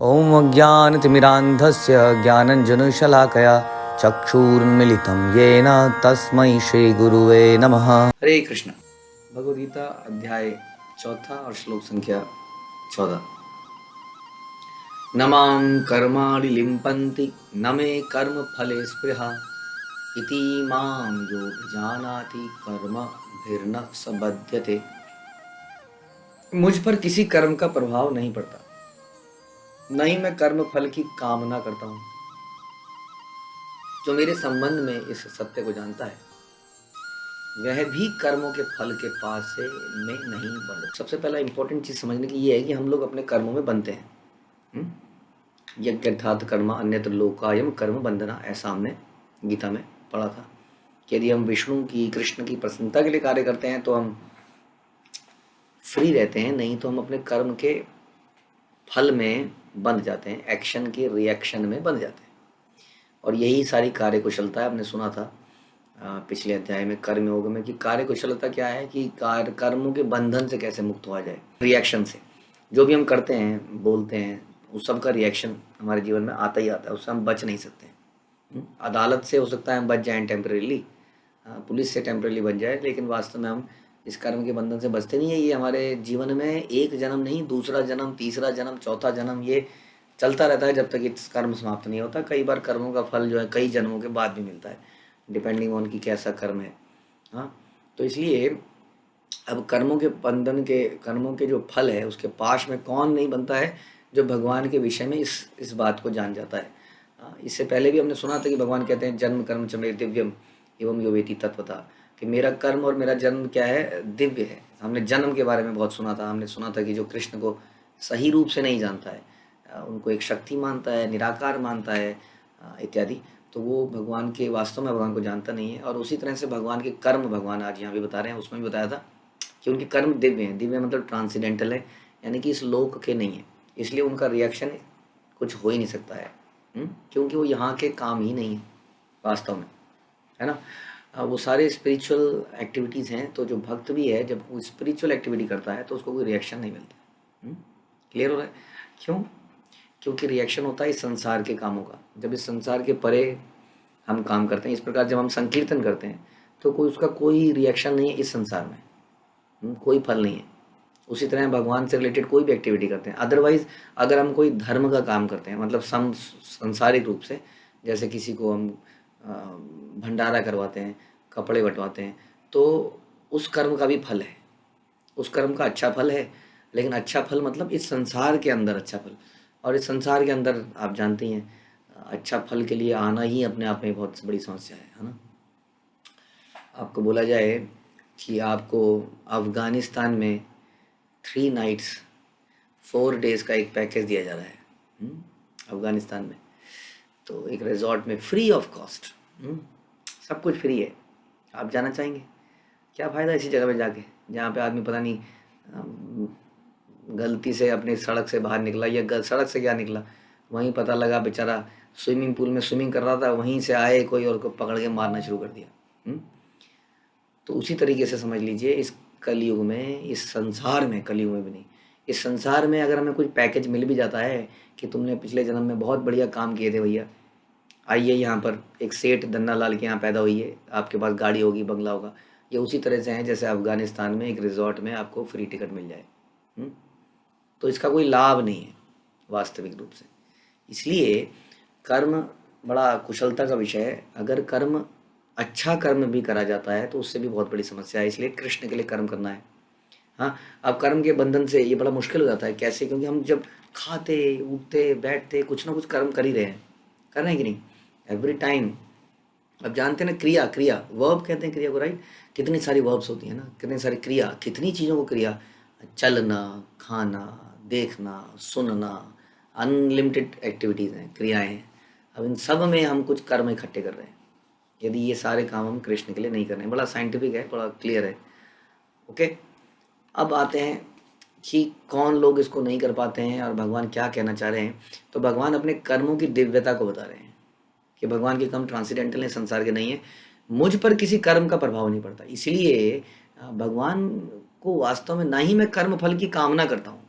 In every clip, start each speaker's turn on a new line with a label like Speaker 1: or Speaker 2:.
Speaker 1: ॐ अज्ञानतिमिरान्धस्य ज्ञानञ्जनशलाकया चक्षुरुन्मिलितं येन तस्मै श्रीगुरुवे नमः। हरे कृष्ण। भगवद गीता अध्याय 4 और श्लोक संख्या 14। न मां कर्माणि लिम्पन्ति न मे कर्म फले स्पृहा इति मां योऽभिजानाति कर्मभिर्न स बध्यते। मुझ पर किसी कर्म का प्रभाव नहीं पड़ता, न ही मैं कर्म फल की कामना करता हूँ। जो मेरे संबंध में इस सत्य को जानता है वह भी कर्मों के फल के पास से में नहीं बंधता। सबसे पहला इंपॉर्टेंट चीज समझने की ये है कि हम लोग अपने कर्मों में बंधते हैं। यज्ञार्थात् कर्म अन्यत्र लोकायम कर्म बंधना, ऐसा हमने गीता में पढ़ा था कि यदि हम विष्णु की कृष्ण की प्रसन्नता के लिए कार्य करते हैं तो हम फ्री रहते हैं, नहीं तो हम अपने कर्म के फल में बंध जाते हैं, एक्शन के रिएक्शन में बंध जाते हैं। और यही सारी कार्य कुशलता है। आपने सुना था पिछले अध्याय में कर्म योग में कि कार्य कुशलता क्या है, कि कर्मों के बंधन से कैसे मुक्त हुआ जाए। रिएक्शन से जो भी हम करते हैं बोलते हैं उस सब का रिएक्शन हमारे जीवन में आता ही आता है, उससे हम बच नहीं सकते। अदालत से हो सकता है हम बच जाएं टेम्परेली, पुलिस से टेम्परेली बच जाए, लेकिन वास्तव में हम इस कर्म के बंधन से बचते नहीं है। ये हमारे जीवन में एक जन्म नहीं, दूसरा जन्म, तीसरा जन्म, चौथा जन्म, ये चलता रहता है जब तक ये कर्म समाप्त नहीं होता। कई बार कर्मों का फल जो है कई जन्मों के बाद भी मिलता है, डिपेंडिंग ऑन की कैसा कर्म है। हाँ, तो इसलिए अब कर्मों के जो फल है उसके पाश में कौन नहीं बनता है, जो भगवान के विषय में इस बात को जान जाता है। इससे पहले भी हमने सुना था कि भगवान कहते हैं जन्म कर्म च मे दिव्यम एवं यो वेति तत्वता, कि मेरा कर्म और मेरा जन्म क्या है, दिव्य है। हमने जन्म के बारे में बहुत सुना था। हमने सुना था कि जो कृष्ण को सही रूप से नहीं जानता है, उनको एक शक्ति मानता है, निराकार मानता है इत्यादि, तो वो भगवान के वास्तव में भगवान को जानता नहीं है। और उसी तरह से भगवान के कर्म भगवान आज यहाँ भी बता रहे हैं। उसमें भी बताया था कि उनके कर्म दिव्य हैं। दिव्य मतलब ट्रांसीडेंटल है, यानी कि इस लोक के नहीं है, इसलिए उनका रिएक्शन कुछ हो ही नहीं सकता है। क्योंकि वो यहाँ के काम ही नहीं है वास्तव में, है ना। वो सारे स्पिरिचुअल एक्टिविटीज़ हैं। तो जो भक्त भी है जब वो स्पिरिचुअल एक्टिविटी करता है तो उसको कोई रिएक्शन नहीं मिलता। क्लियर हो रहा है? क्यों? क्योंकि रिएक्शन होता है इस संसार के कामों का। जब इस संसार के परे हम काम करते हैं, इस प्रकार जब हम संकीर्तन करते हैं तो उसका कोई रिएक्शन नहीं है इस संसार में, कोई फल नहीं है। उसी तरह भगवान से रिलेटेड कोई भी एक्टिविटी करते हैं। अदरवाइज अगर हम कोई धर्म का काम करते हैं, मतलब सांसारिक रूप से, जैसे किसी को हम भंडारा करवाते हैं, कपड़े बंटवाते हैं, तो उस कर्म का भी फल है, उस कर्म का अच्छा फल है। लेकिन अच्छा फल मतलब इस संसार के अंदर अच्छा फल। और इस संसार के अंदर आप जानते हैं अच्छा फल के लिए आना ही अपने आप में बहुत बड़ी समस्या है ना। आपको बोला जाए कि आपको अफ़गानिस्तान में 3 नाइट्स 4 डेज़ का एक पैकेज दिया जा रहा है अफ़गानिस्तान में, तो एक रिजॉर्ट में फ्री ऑफ कॉस्ट, सब कुछ फ्री है। आप जाना चाहेंगे? क्या फ़ायदा ऐसी जगह पे जाके जहाँ पे आदमी पता नहीं गलती से अपनी सड़क से बाहर निकला, या सड़क से क्या निकला, वहीं पता लगा बेचारा स्विमिंग पूल में स्विमिंग कर रहा था, वहीं से आए कोई और को पकड़ के मारना शुरू कर दिया। तो उसी तरीके से समझ लीजिए इस कलयुग में, इस संसार में, कलयुग में भी नहीं, इस संसार में अगर हमें कुछ पैकेज मिल भी जाता है कि तुमने पिछले जन्म में बहुत बढ़िया काम किए थे भैया, आइए यहाँ पर एक सेठ धन्ना लाल के यहाँ पैदा हुई, आपके पास गाड़ी होगी, बंगला होगा, ये उसी तरह से है जैसे अफ़गानिस्तान में एक रिजॉर्ट में आपको फ्री टिकट मिल जाए। तो इसका कोई लाभ नहीं है वास्तविक रूप से। इसलिए कर्म बड़ा कुशलता का विषय है। अगर कर्म अच्छा कर्म भी करा जाता है तो उससे भी बहुत बड़ी समस्या है। इसलिए कृष्ण के लिए कर्म करना है। हाँ, अब कर्म के बंधन से ये बड़ा मुश्किल हो जाता है। कैसे? क्योंकि हम जब खाते उठते बैठते कुछ ना कुछ कर्म कर ही रहे हैं, कर रहे हैं कि नहीं, एवरी टाइम। अब जानते हैं ना, क्रिया, क्रिया वर्ब कहते हैं क्रिया को, राइट। कितनी सारी वर्ब्स होती है ना, कितनी सारी क्रिया, कितनी चीज़ों को क्रिया, चलना, खाना, देखना, सुनना, अनलिमिटेड एक्टिविटीज़ हैं, क्रियाएं हैं। अब इन सब में हम कुछ कर्म इकट्ठे कर रहे हैं। यदि ये सारे काम हम कृष्ण के लिए नहीं कर रहे हैं, बड़ा साइंटिफिक है, बड़ा क्लियर है। ओके, अब आते हैं कि कौन लोग इसको नहीं कर पाते हैं और भगवान क्या कहना चाह रहे हैं। तो भगवान अपने कर्मों की दिव्यता को बता रहे हैं कि भगवान के कर्म ट्रांसीडेंटल है, संसार के नहीं है, मुझ पर किसी कर्म का प्रभाव नहीं पड़ता। इसलिए भगवान को वास्तव में ना ही मैं कर्म फल की कामना करता हूँ,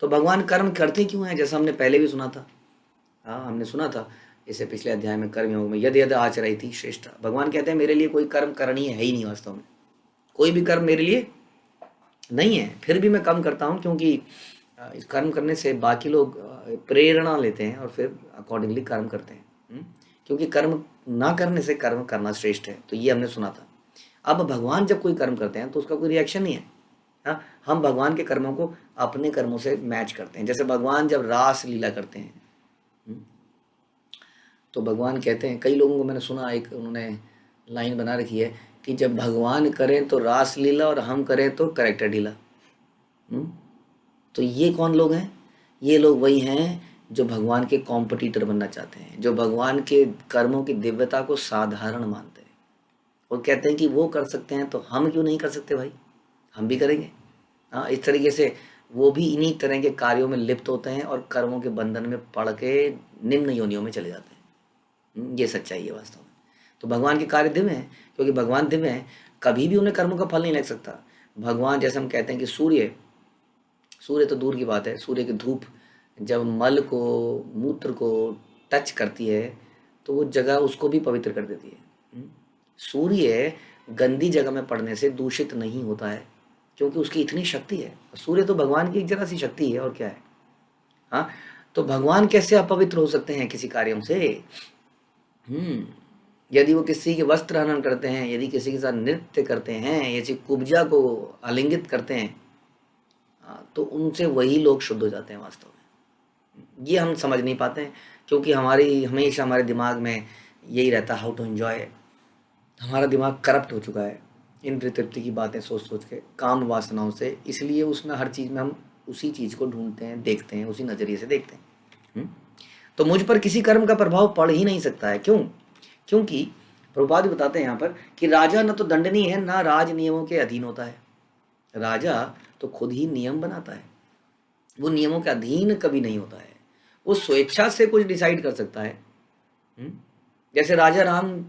Speaker 1: तो भगवान कर्म करते क्यों हैं? जैसा हमने पहले भी सुना था। हाँ, हमने सुना था इससे पिछले अध्याय में, कर्म योग में, यद यद आचरयति श्रेष्ठ। भगवान कहते हैं मेरे लिए कोई कर्म करणीय है ही नहीं, वास्तव में कोई भी कर्म मेरे लिए नहीं है, फिर भी मैं कर्म करता हूँ, क्योंकि इस कर्म करने से बाकी लोग प्रेरणा लेते हैं और फिर अकॉर्डिंगली कर्म करते हैं। क्योंकि कर्म ना करने से कर्म करना श्रेष्ठ है, तो ये हमने सुना था। अब भगवान जब कोई कर्म करते हैं तो उसका कोई रिएक्शन नहीं है। हाँ, हम भगवान के कर्मों को अपने कर्मों से मैच करते हैं। जैसे भगवान जब रास लीला करते हैं, तो भगवान कहते हैं, कई लोगों को मैंने सुना, एक उन्होंने लाइन बना रखी है कि जब भगवान करें तो रास लीला और हम करें तो करेक्टर ढीला। तो ये कौन लोग हैं? ये लोग वही हैं जो भगवान के कॉम्पिटिटर बनना चाहते हैं, जो भगवान के कर्मों की दिव्यता को साधारण मानते हैं और कहते हैं कि वो कर सकते हैं तो हम क्यों नहीं कर सकते भाई, हम भी करेंगे। हाँ, इस तरीके से वो भी इन्हीं तरह के कार्यों में लिप्त होते हैं और कर्मों के बंधन में पड़ के निम्न योनियों में चले जाते हैं। ये सच्चाई है वास्तव में। तो भगवान के कार्य दिव्य हैं, क्योंकि भगवान दिव्य हैं, कभी भी उन्हें कर्मों का फल नहीं लग सकता। भगवान, जैसे हम कहते हैं कि सूर्य तो दूर की बात है, सूर्य की धूप जब मल को, मूत्र को टच करती है तो वो जगह उसको भी पवित्र कर देती है। सूर्य गंदी जगह में पड़ने से दूषित नहीं होता है, क्योंकि उसकी इतनी शक्ति है। सूर्य तो भगवान की एक जरा सी शक्ति है, और क्या है। हाँ, तो भगवान कैसे अपवित्र हो सकते हैं किसी कार्यों से? यदि वो किसी के वस्त्र हनन करते हैं, यदि किसी के साथ नृत्य करते हैं, यदि कुब्जा को आलिंगित करते हैं, तो उनसे वही लोग शुद्ध हो जाते हैं वास्तव में। ये हम समझ नहीं पाते हैं, क्योंकि हमेशा हमारे दिमाग में यही रहता है, हाउ टू एंजॉय। हमारा दिमाग करप्ट हो चुका है इंद्रिय तृप्ति की बातें सोच सोच के, काम वासनाओं से। इसलिए उसमें हर चीज़ में हम उसी चीज़ को ढूंढते हैं, देखते हैं, उसी नज़रिए से देखते हैं। तो मुझ पर किसी कर्म का प्रभाव पड़ ही नहीं सकता है। क्यों? क्योंकि प्रभुपाद बताते हैं यहाँ पर कि राजा न तो दंडनीय है, ना राज नियमों के अधीन होता है। राजा तो खुद ही नियम बनाता है, वो नियमों के अधीन कभी नहीं होता है। वो स्वेच्छा से कुछ डिसाइड कर सकता है। जैसे राजा राम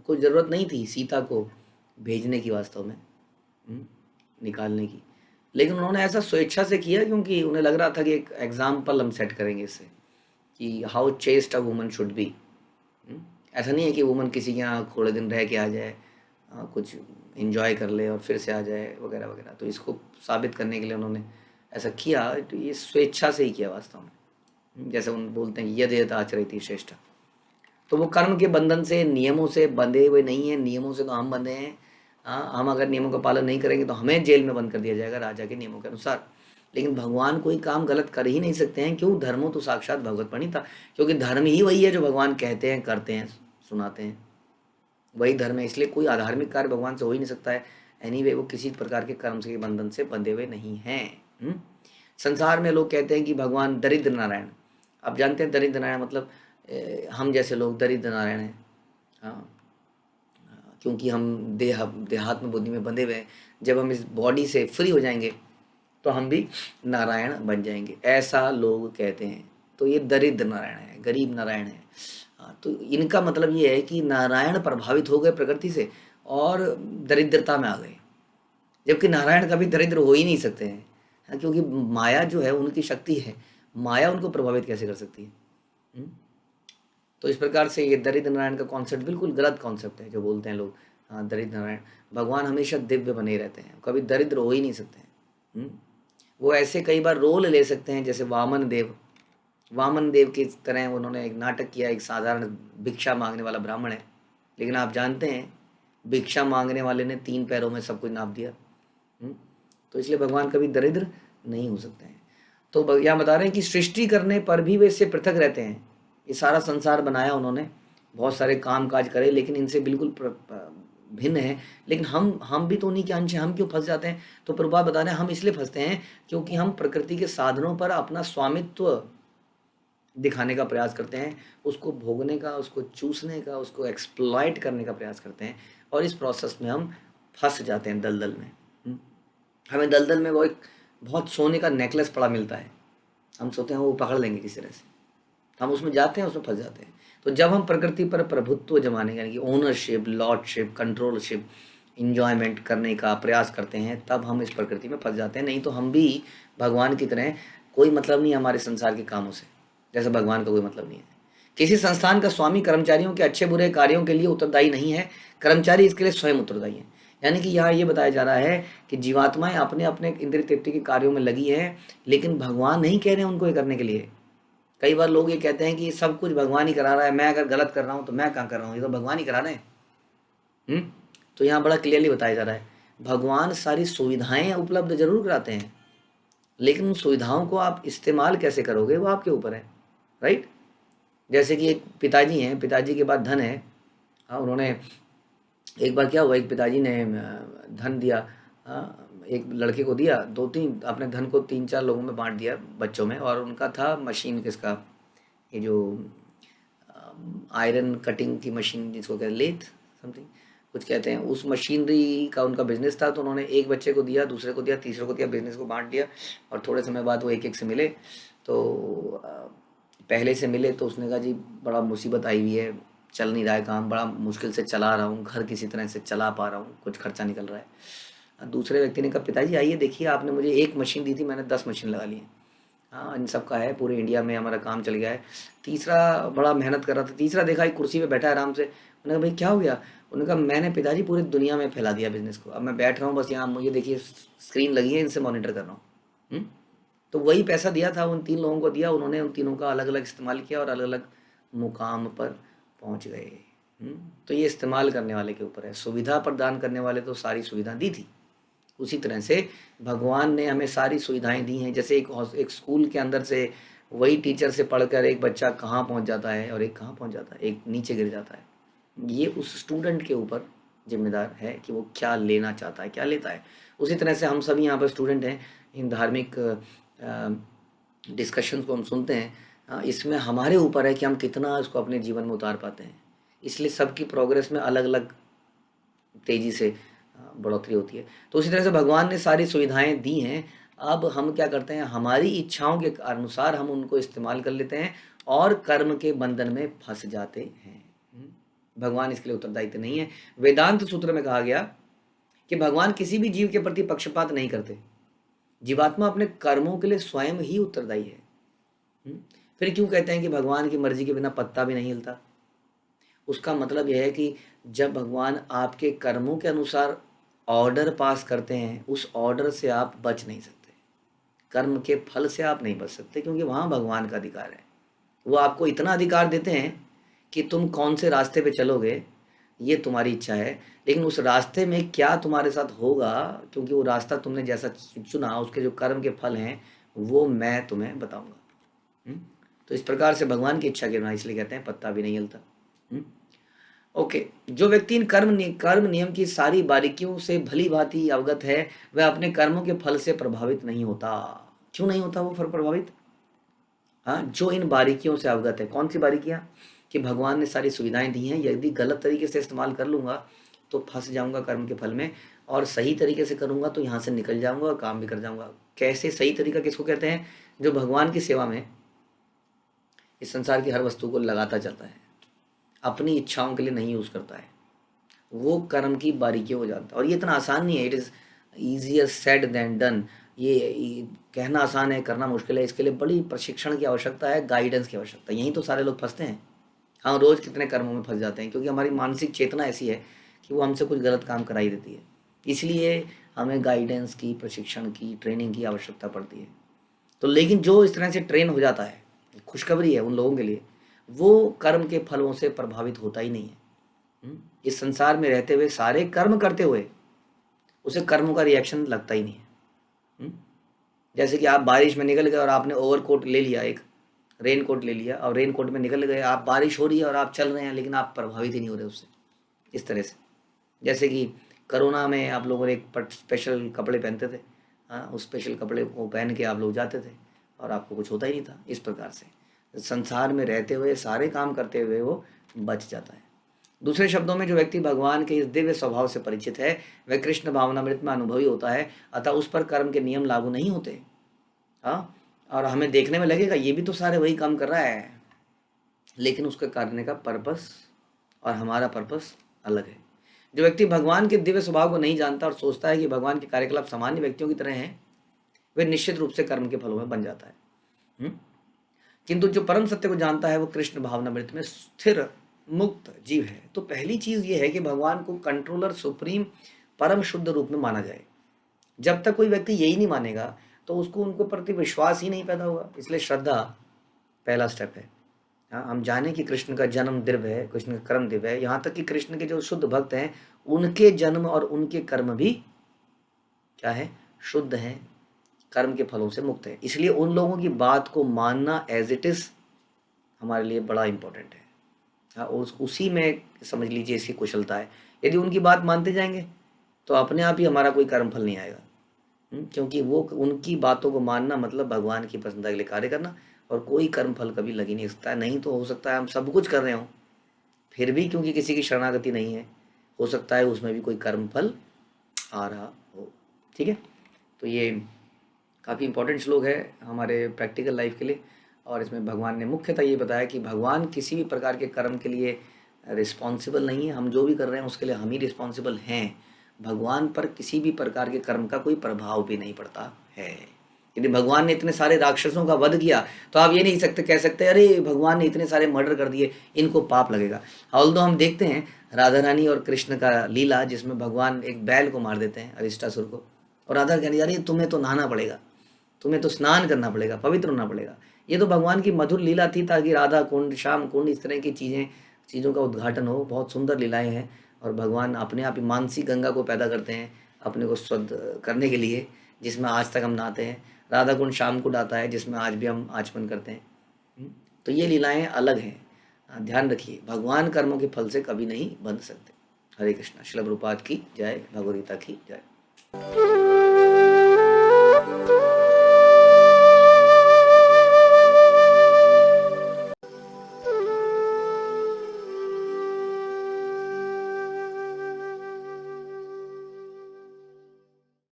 Speaker 1: को जरूरत नहीं थी सीता को भेजने की, वास्तव में निकालने की, लेकिन उन्होंने ऐसा स्वेच्छा से किया, क्योंकि उन्हें लग रहा था कि एक एग्जाम्पल हम सेट करेंगे इससे कि how chest a woman should be. ऐसा नहीं है कि वुमन किसी के यहाँ थोड़े दिन रह के आ जाए, कुछ इंजॉय कर ले और फिर से आ जाए वगैरह वगैरह। तो इसको साबित करने के लिए उन्होंने ऐसा किया, तो ये स्वेच्छा से ही किया वास्तव में। जैसे उन बोलते हैं यद यद आचरयति श्रेष्ठ। तो वो कर्म के बंधन से, नियमों से बंधे हुए नहीं है। नियमों से तो हम बंधे हैं। हम अगर नियमों का पालन नहीं करेंगे तो हमें जेल में बंद कर दिया जाएगा राजा के नियमों के अनुसार। लेकिन भगवान कोई काम गलत कर ही नहीं सकते हैं। क्यों? धर्मो तो साक्षात भगवत प्रणीता। क्योंकि धर्म ही वही है जो भगवान कहते हैं, करते हैं, सुनाते हैं, वही धर्म है। इसलिए कोई अधार्मिक कार्य भगवान से हो ही नहीं सकता है। एनीवे वो किसी प्रकार के कर्म से, बंधन से बंधे हुए नहीं हैं। संसार में लोग कहते हैं कि भगवान दरिद्र नारायण। आप जानते हैं दरिद्र नारायण मतलब हम जैसे लोग दरिद्र नारायण हैं। हाँ, क्योंकि हम देहात्म बुद्धि में बंधे हुए हैं। जब हम इस बॉडी से फ्री हो जाएंगे तो हम भी नारायण बन जाएंगे, ऐसा लोग कहते हैं। तो ये दरिद्र नारायण है, गरीब नारायण है। तो इनका मतलब ये है कि नारायण प्रभावित हो गए प्रकृति से और दरिद्रता में आ गए, जबकि नारायण कभी दरिद्र हो ही नहीं सकते हैं। क्योंकि माया जो है उनकी शक्ति है, माया उनको प्रभावित कैसे कर सकती है। तो इस प्रकार से ये दरिद्र नारायण का कॉन्सेप्ट बिल्कुल गलत कॉन्सेप्ट है जो बोलते हैं लोग। हाँ, दरिद्र नारायण, भगवान हमेशा दिव्य बने रहते हैं, कभी दरिद्र हो ही नहीं सकते हैं। वो ऐसे कई बार रोल ले सकते हैं, जैसे वामन देव की तरह उन्होंने एक नाटक किया। एक साधारण भिक्षा मांगने वाला ब्राह्मण है, लेकिन आप जानते हैं भिक्षा मांगने वाले ने 3 पैरों में सब कुछ नाप दिया। तो इसलिए भगवान कभी दरिद्र नहीं हो सकते हैं। तो यहाँ बता रहे हैं कि सृष्टि करने पर भी वे इससे पृथक रहते हैं। ये सारा संसार बनाया उन्होंने, बहुत सारे काम काज करे, लेकिन इनसे बिल्कुल भिन्न है। लेकिन हम भी तो उन्हीं के अंश हैं, हम क्यों फंस जाते हैं? तो प्रभुपाद बता रहे हैं हम इसलिए फंसते हैं क्योंकि हम प्रकृति के साधनों पर अपना स्वामित्व दिखाने का प्रयास करते हैं, उसको भोगने का, उसको चूसने का, उसको एक्सप्लॉइट करने का प्रयास करते हैं, और इस प्रोसेस में हम फंस जाते हैं दलदल में। हमें दलदल में वो एक बहुत सोने का नेकलेस पड़ा मिलता है, हम सोचते हैं वो पकड़ लेंगे किस तरह से, हम उसमें जाते हैं, उसमें फंस जाते हैं। तो जब हम प्रकृति पर प्रभुत्व जमाने यानी कि ओनरशिप, लॉर्डशिप, कंट्रोलशिप, इंजॉयमेंट करने का प्रयास करते हैं, तब हम इस प्रकृति में फंस जाते हैं। नहीं तो हम भी भगवान की तरह कोई मतलब नहीं है हमारे संसार के कामों से, जैसे भगवान का कोई मतलब नहीं है। किसी संस्थान का स्वामी कर्मचारियों के अच्छे बुरे कार्यों के लिए उत्तरदायी नहीं है, कर्मचारी इसके लिए स्वयं उत्तरदायी है। यानी कि यहाँ ये बताया जा रहा है कि जीवात्माएं अपने अपने इंद्रिय तृप्ति के कार्यों में लगी है, लेकिन भगवान नहीं कह रहे हैं उनको ये करने के लिए। कई बार लोग ये कहते हैं कि सब कुछ भगवान ही करा रहा है, मैं अगर गलत कर रहा हूँ तो मैं कहाँ कर रहा हूँ, ये तो भगवान ही करा रहे हैं। तो यहाँ बड़ा क्लियरली बताया जा रहा है, भगवान सारी सुविधाएं उपलब्ध जरूर कराते हैं, लेकिन उन सुविधाओं को आप इस्तेमाल कैसे करोगे वो आपके ऊपर है, राइट। जैसे कि एक पिताजी हैं, पिताजी के पास धन है। हाँ, उन्होंने एक बार क्या हुआ, एक पिताजी ने धन दिया, एक लड़के को दिया, दो तीन अपने धन को तीन चार लोगों में बांट दिया बच्चों में, और उनका था मशीन किसका, ये जो आयरन कटिंग की मशीन जिसको कहते हैं लेथ समथिंग कुछ कहते हैं, उस मशीनरी का उनका बिजनेस था। तो उन्होंने एक बच्चे को दिया, दूसरे को दिया, तीसरे को दिया, बिजनेस को बांट दिया। और थोड़े समय बाद वो एक एक से मिले, तो पहले से मिले तो उसने कहा जी बड़ा मुसीबत आई हुई है, चल नहीं रहा है काम, बड़ा मुश्किल से चला रहा हूँ, घर किसी तरह से चला पा रहा हूँ, कुछ खर्चा निकल रहा है। दूसरे व्यक्ति ने कहा पिताजी आइए देखिए, आपने मुझे एक मशीन दी थी, मैंने 10 मशीन लगा ली है। हाँ, इन सब का है, पूरे इंडिया में हमारा काम चल गया है। तीसरा बड़ा मेहनत कर रहा था, तीसरा देखा एक कुर्सी पे बैठा है आराम से। उन्होंने कहा भाई क्या हो गया, उन्होंने कहा मैंने पिताजी पूरी दुनिया में फैला दिया बिजनेस को, अब मैं बैठ रहा हूँ बस यहाँ, मुझे देखिए स्क्रीन लगी है, इनसे मॉनिटर कर रहा हूँ। तो वही पैसा दिया था उन तीन लोगों को दिया, उन्होंने उन तीनों का अलग अलग इस्तेमाल किया और अलग अलग मुकाम पर पहुँच गए। तो ये इस्तेमाल करने वाले के ऊपर है, सुविधा प्रदान करने वाले तो सारी सुविधा दी थी। उसी तरह से भगवान ने हमें सारी सुविधाएं दी हैं। जैसे एक स्कूल के अंदर से वही टीचर से पढ़कर एक बच्चा कहाँ पहुँच जाता है और एक कहाँ पहुँच जाता है, एक नीचे गिर जाता है। ये उस स्टूडेंट के ऊपर जिम्मेदार है कि वो क्या लेना चाहता है, क्या लेता है। उसी तरह से हम सभी यहाँ पर स्टूडेंट हैं, इन धार्मिक डिस्कशंस को हम सुनते हैं, इसमें हमारे ऊपर है कि हम कितना इसको अपने जीवन में उतार पाते हैं। इसलिए सबकी प्रोग्रेस में अलग अलग तेज़ी से बढ़ोतरी होती है। तो उसी तरह से भगवान ने सारी सुविधाएं दी हैं, अब हम क्या करते हैं, हमारी इच्छाओं के अनुसार हम उनको इस्तेमाल कर लेते हैं और कर्म के बंधन में फंस जाते हैं। भगवान इसके लिए उत्तरदायित्व नहीं है। वेदांत सूत्र में कहा गया कि भगवान किसी भी जीव के प्रति पक्षपात नहीं करते, जीवात्मा अपने कर्मों के लिए स्वयं ही उत्तरदायी है। फिर क्यों कहते हैं कि भगवान की मर्जी के बिना पत्ता भी नहीं हिलता? उसका मतलब यह है कि जब भगवान आपके कर्मों के अनुसार ऑर्डर पास करते हैं, उस ऑर्डर से आप बच नहीं सकते, कर्म के फल से आप नहीं बच सकते, क्योंकि वहाँ भगवान का अधिकार है। वो आपको इतना अधिकार देते हैं कि तुम कौन से रास्ते पे चलोगे ये तुम्हारी इच्छा है, लेकिन उस रास्ते में क्या तुम्हारे साथ होगा, क्योंकि वो रास्ता तुमने जैसा चुना उसके जो कर्म के फल हैं वो मैं तुम्हें बताऊंगा। तो इस प्रकार से भगवान की इच्छा के बिना, इसलिए कहते हैं पत्ता भी नहीं हिलता। ओके, जो व्यक्ति इन कर्म नियम की सारी बारीकियों से भली भांति अवगत है, वह अपने कर्मों के फल से प्रभावित नहीं होता। क्यों नहीं होता वो फल प्रभावित? हाँ, जो इन बारीकियों से अवगत है। कौन सी बारीकियां? कि भगवान ने सारी सुविधाएं दी हैं, यदि गलत तरीके से इस्तेमाल कर लूँगा तो फंस जाऊँगा कर्म के फल में, और सही तरीके से करूँगा तो यहाँ से निकल जाऊँगा और काम भी कर जाऊँगा। कैसे सही तरीका किसको कहते हैं? जो भगवान की सेवा में इस संसार की हर वस्तु को लगाता चलता है, अपनी इच्छाओं के लिए नहीं यूज़ करता है, वो कर्म की बारीकियों को जानता है। और ये इतना आसान नहीं है, it is easier said than done. ये कहना आसान है, करना मुश्किल है। इसके लिए बड़ी प्रशिक्षण की आवश्यकता है, गाइडेंस की आवश्यकता है। यहीं तो सारे लोग फंसते हैं। हम रोज़ कितने कर्मों में फंस जाते हैं, क्योंकि हमारी मानसिक चेतना ऐसी है कि वो हमसे कुछ गलत काम करा ही देती है। इसलिए हमें गाइडेंस की, प्रशिक्षण की, ट्रेनिंग की आवश्यकता पड़ती है। तो लेकिन जो इस तरह से ट्रेन हो जाता है, खुशखबरी है उन लोगों के लिए, वो कर्म के फलों से प्रभावित होता ही नहीं है। इस संसार में रहते हुए, सारे कर्म करते हुए उसे कर्मों का रिएक्शन लगता ही नहीं है। जैसे कि आप बारिश में निकल गए और आपने ओवरकोट ले लिया, एक रेन कोट ले लिया और रेन कोट में निकल गए, आप बारिश हो रही है और आप चल रहे हैं, लेकिन आप प्रभावित ही नहीं हो रहे उससे। इस तरह से जैसे कि कोरोना में आप लोगों ने एक स्पेशल कपड़े पहनते थे, हाँ, उस स्पेशल कपड़े को पहन के आप लोग जाते थे और आपको कुछ होता ही नहीं था। इस प्रकार से संसार में रहते हुए, सारे काम करते हुए वो बच जाता है। दूसरे शब्दों में, जो व्यक्ति भगवान के इस दिव्य स्वभाव से परिचित है, वह कृष्ण भावनामृत में अनुभवी होता है, अतः उस पर कर्म के नियम लागू नहीं होते। हाँ, और हमें देखने में लगेगा ये भी तो सारे वही काम कर रहा है, लेकिन उसका करने का पर्पस और हमारा पर्पस अलग है। जो व्यक्ति भगवान के दिव्य स्वभाव को नहीं जानता और सोचता है कि भगवान के कार्यकलाप सामान्य व्यक्तियों की तरह हैं, वह निश्चित रूप से कर्म के फलों में बन जाता है। हम्म? किंतु जो परम सत्य को जानता है वो कृष्ण भावनामृत में स्थिर मुक्त जीव है। तो पहली चीज ये है कि भगवान को कंट्रोलर, सुप्रीम, परम शुद्ध रूप में माना जाए। जब तक कोई व्यक्ति यही नहीं मानेगा तो उसको उनको प्रति विश्वास ही नहीं पैदा होगा। इसलिए श्रद्धा पहला स्टेप है। हाँ, हम जाने कि कृष्ण का जन्म दिव्य है, कृष्ण का कर्म दिव्य है। यहाँ तक कि कृष्ण के जो शुद्ध भक्त हैं उनके जन्म और उनके कर्म भी क्या है, शुद्ध हैं, कर्म के फलों से मुक्त है। इसलिए उन लोगों की बात को मानना एज इट इज हमारे लिए बड़ा इंपॉर्टेंट है। हाँ, उसी में समझ लीजिए इसकी कुशलता है। यदि उनकी बात मानते जाएंगे तो अपने आप ही हमारा कोई कर्म फल नहीं आएगा। क्योंकि वो उनकी बातों को मानना मतलब भगवान की पसंद के लिए कार्य करना, और कोई कर्म फल कभी लग ही नहीं सकता है। नहीं तो हो सकता है हम सब कुछ कर रहे हो फिर भी क्योंकि किसी की शरणागति नहीं है, हो सकता है उसमें भी कोई कर्म फल आ रहा हो। ठीक है, तो ये काफ़ी इंपॉर्टेंट श्लोक है हमारे प्रैक्टिकल लाइफ के लिए। और इसमें भगवान ने मुख्यतः ये बताया कि भगवान किसी भी प्रकार के कर्म के लिए रिस्पॉन्सिबल नहीं है। हम जो भी कर रहे हैं उसके लिए हम ही रिस्पॉन्सिबल हैं। भगवान पर किसी भी प्रकार के कर्म का कोई प्रभाव भी नहीं पड़ता है। यदि भगवान ने इतने सारे राक्षसों का वध किया तो आप ये नहीं कह सकते अरे भगवान ने इतने सारे मर्डर कर दिए, इनको पाप लगेगा। ऑल्दो हम देखते हैं राधा रानी और कृष्ण का लीला जिसमें भगवान एक बैल को मार देते हैं, अरिष्टासुर को, और राधा कहती अरे तुम्हें तो नहाना पड़ेगा, तुम्हें तो स्नान करना पड़ेगा, पवित्र होना पड़ेगा। ये तो भगवान की मधुर लीला थी ताकि राधा कुंड, श्याम कुंड, इस तरह की चीज़ों का उद्घाटन हो। बहुत सुंदर लीलाएं हैं और भगवान अपने आप ही मानसी गंगा को पैदा करते हैं अपने को शुद्ध करने के लिए, जिसमें आज तक हम नहाते हैं। राधा कुंड शाम को आता है जिसमें आज भी हम आचमन करते हैं। तो ये लीलाएं अलग हैं। ध्यान रखिए, भगवान कर्मों के फल से कभी नहीं बंध सकते। हरे कृष्णा। श्रील प्रभुपाद की जय, भगवद गीता की जय।